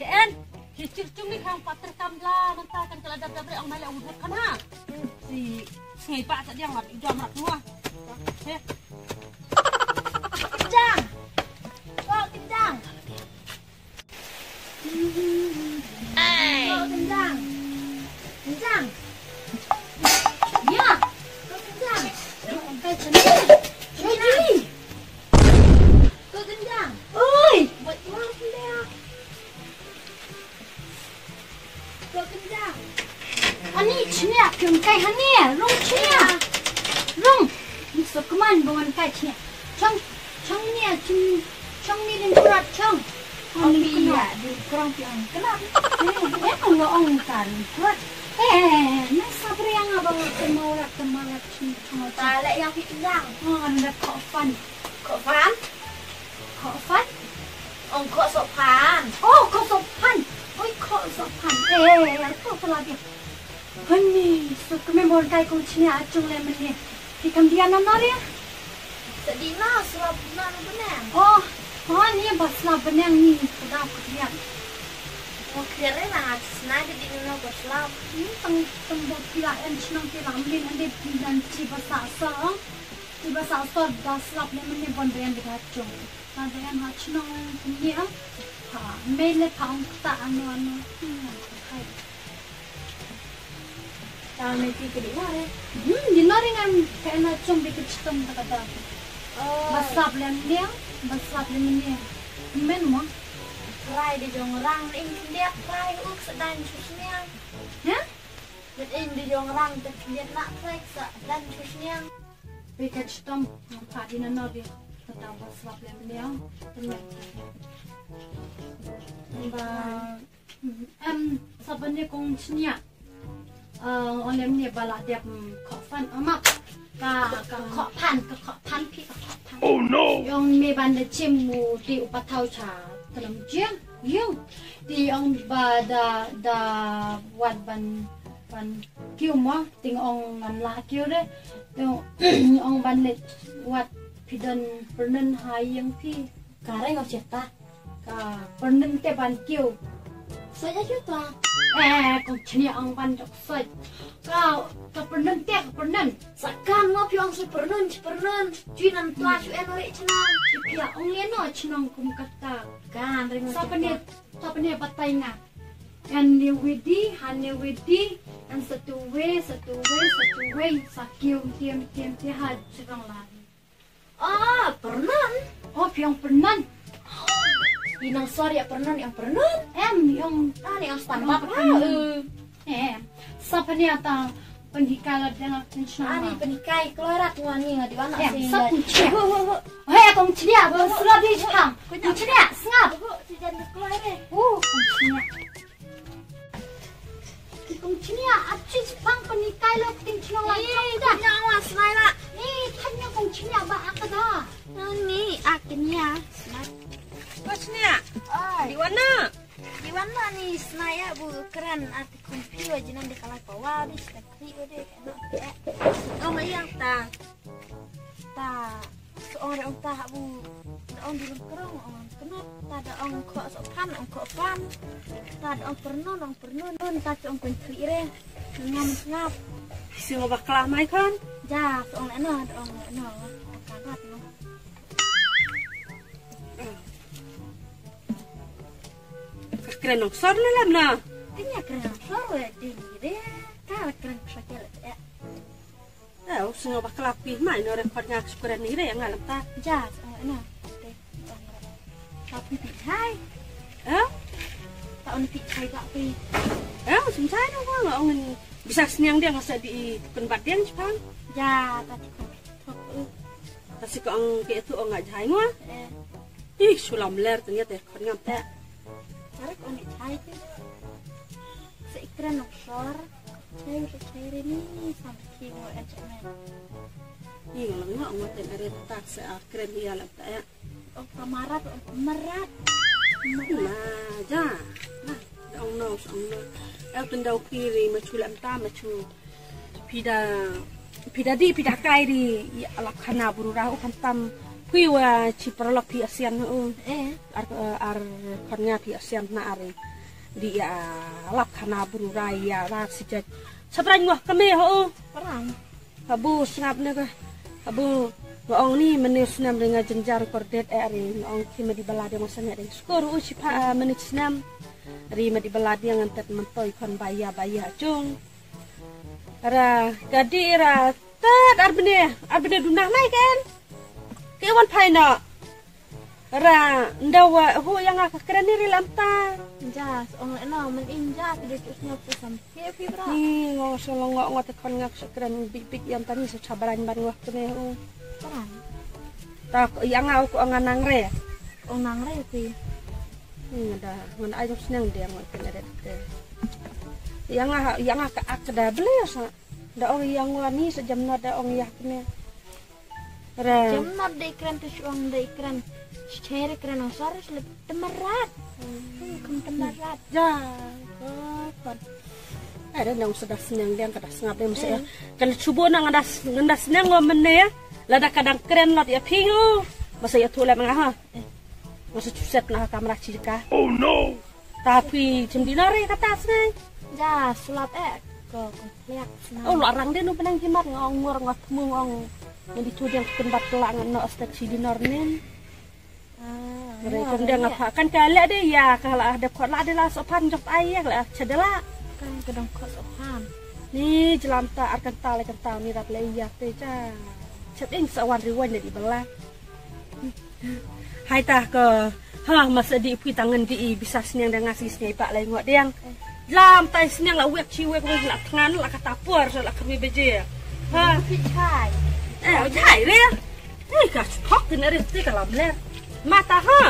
Ken, cicing ni kang paterkam lah, mentah kan kalau ada beri orang malah udah kan ha. Si ngepak tak dia ngat itu amat tua. Kencang. Kok kencang. Kok kencang. Kencang. Ya. Kok kencang. Sampai sini. Sini. Kok kencang. Oi, buat uang dia. Kok kencang. Ani cia, kung kai hani, rong cia. Rong. So keman bawan kai cia. Chong ni din kurat chong. Oni ya, di kurang piang. Kenapa? Kalau ong kan kurat. Nak sabar yang abang kemalat cuma. Talek yang piang. Anda kok fan. Kok fan? Kok fan? Ong kok sopan. Oh, kok sopan. Oi, kok sopan. Kok salah dia. Hani, so kememor kai kong cini acung lemon ni. Dikam dia nana dia. Sedina selap nana benang. Oh, ni baslah benang ni sedap kalian. Oh, kira lah senada di nana baslah. Tembok pila yang senang pila ambil ande dan ciba sasa. Ciba sasa baslah lemon ni bondayan dikacung. Bondayan hacnong ni ah. Mele kaung tak anu. Tahu nanti ke di mana? Di mana dengan kena cuma bikin sistem kata. Basap lemnya, men mo. Rai di jongrang, ini dia rai sedang susnya. Ya? Jadi di jongrang dia nak rai sedang susnya. Bikin sistem apa di mana dia? Kata basap lemnya, sebenarnya kongsinya. Orang ni balak dia kofan amat, kofan pi kofan. Oh no! Yang ni bandar cimu di upatau cha dalam jam, yung di yang bada buat ban kiu mo, ting ong namlah kiu deh, yung ong bandar buat pidan pernen hai yang pi, kareng ngau cerita, pernen te ban kiu. Saya juga. Kau cini ang pandok saya. Kau pernen tiak pernen. Sekarang ngopi ang si pernen. Jinan tua cuci nori cenang. Cipia ang leno cenang kum kata. Kan. Siapa ni patai ngah. Yang ni widi, yang satu way. Sakiu tiam haj cenang lari. Pernen. Oh, piang pernen. Inang sorry ya pernen yang standar siapa ni atau pendikai dengan pensiun pendikai keluar tuannya di mana sih kong ceria sudah di Jepang kong ceria sengap tidak keluar kong ceria aci Jepang pendikai lo pensiun lagi tanya awas Naila tanya kong ceria apa dah ni akhirnya Bosnya, di mana? Di mana nih senaya bu keren arti kumpi wajinan di kalah bawah di sekali udah Oh mayang ta seorang tak bu orang di kerong orang kenapa tak ada orang kok sopan orang kok pan tak ada orang pernon tapi orang kumpi re ngam si ngobak kelah mai kan? Ja seorang ada orang karat no. Keren noksor na lam na. Kanya keren noksor di deh. Kau keren sakit ya. Semua bakal api mai no rekod ngak keren ni re yang ngalam ta. Ja, tapi pihai. Tak on pihai tak pi. Sumsai no ko ngong bisa seniang dia ngasa di penbat dia Jepang. Ja, tadi ko. Tapi ko ang ke itu ngak jai ngo. Sulam ler ternyata rekod ngam ta. Tarik onik cai tu, seikran noksor, cair ini sampai kilo aja Ni ngomong ngoten are tak seakren dia lah tak ya. Oh kamarat, merat. Nah, ja. Nah, ong no. El tendau kiri maculam ta macu. Pida kai di alap khana bururah ukan tam kui wa ci perlok pi asian ar konnya pi asian na ari dia lap kana buru raya ra sijat sabrang wah kame Perang. Abu sengap ne ka abu ong ni menis nam dengan jenjar kordet ari ong ki medi balade mosane de skor u ci pa menit snam ri medi balade yang antet mentoi kon baya cung ara gadi ra tat arbene dunah nai kan kewan paina ra ndawa ho yang akakren ni lamta Jas, ong eno men inja tidak usnya pusam. Happy bro. ni ngo solo ngo tekon ngak sekren big yang tani sabaran ban waktu ne Perang. tak yang aku nganang re Ong nang re pi. ada ngan ayo senang dia ngo kena de yang akada beli sa da ong yang wani sejam nada ong yakne ra Jam not de ikran tu ong de ikran. Chere ikran osarus le temerat. Kum temerat. ja kan ada nang sudah senang dia kada sengap dia mesti kan subuh nang ngandas senang ngomen ya lada kadang keren lot ya piu masa ya tula mangah masa cuset na kamera cika oh no tapi jembinare kata senang Jas, sulap ko komplek senang. oh larang dia nu penang jimat ngor ngatmu ngong yang dicudang kendat telangan no astek si dinornin mereka dia ngapakan kala dia ya kalau ada kala ada lah sopan jok ayah lah cedela Kan kedong kos ohan. ni jelanta akan tal ni rap leya te ja cep ing sawan riwan di belah hai tah ke ha masa di pui tangan di bisa senang dan ngasih senang pak lai ngok diang lam tai senang la wek ci wek la tangan la kata puar la kami beje ha Pichai. jai re ni ka kok ni re te kalam le mata ha